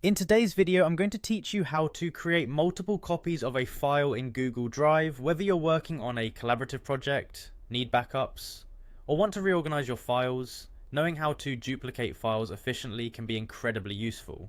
In today's video, I'm going to teach you how to create multiple copies of a file in Google Drive, whether you're working on a collaborative project, need backups, or want to reorganize your files. Knowing how to duplicate files efficiently can be incredibly useful.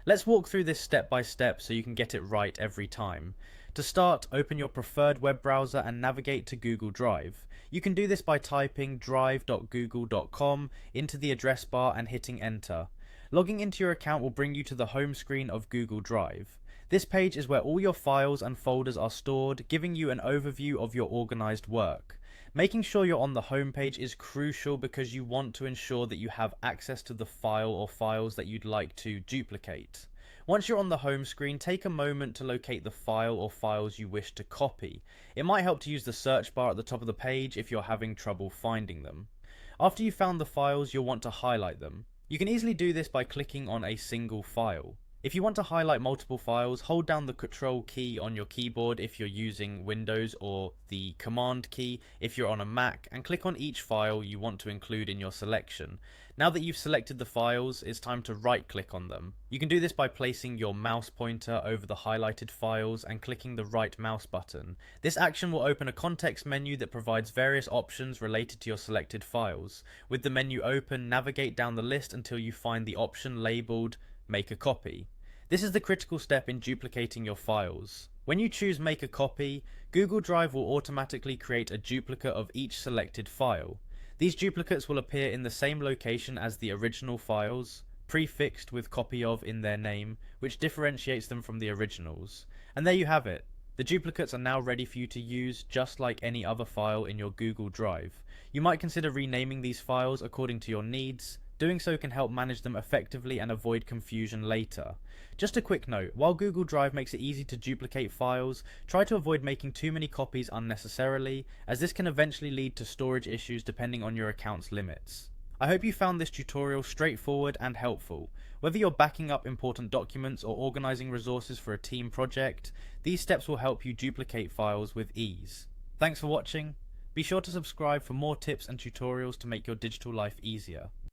Let's walk through this step by step so you can get it right every time. To start, open your preferred web browser and navigate to Google Drive. You can do this by typing drive.google.com into the address bar and hitting enter. Logging into your account will bring you to the home screen of Google Drive. This page is where all your files and folders are stored, giving you an overview of your organized work. Making sure you're on the home page is crucial because you want to ensure that you have access to the file or files that you'd like to duplicate. Once you're on the home screen, take a moment to locate the file or files you wish to copy. It might help to use the search bar at the top of the page if you're having trouble finding them. After you've found the files, you'll want to highlight them. You can easily do this by clicking on a single file. If you want to highlight multiple files, hold down the Control key on your keyboard if you're using Windows, or the Command key if you're on a Mac, and click on each file you want to include in your selection. Now that you've selected the files, it's time to right-click on them. You can do this by placing your mouse pointer over the highlighted files and clicking the right mouse button. This action will open a context menu that provides various options related to your selected files. With the menu open, navigate down the list until you find the option labelled Make a Copy. This is the critical step in duplicating your files. When you choose Make a Copy, Google Drive will automatically create a duplicate of each selected file. These duplicates will appear in the same location as the original files, prefixed with copy of in their name, which differentiates them from the originals. And there you have it. The duplicates are now ready for you to use, just like any other file in your Google Drive. You might consider renaming these files according to your needs. Doing so can help manage them effectively and avoid confusion later. Just a quick note, while Google Drive makes it easy to duplicate files, try to avoid making too many copies unnecessarily, as this can eventually lead to storage issues depending on your account's limits. I hope you found this tutorial straightforward and helpful. Whether you're backing up important documents or organizing resources for a team project, these steps will help you duplicate files with ease. Thanks for watching. Be sure to subscribe for more tips and tutorials to make your digital life easier.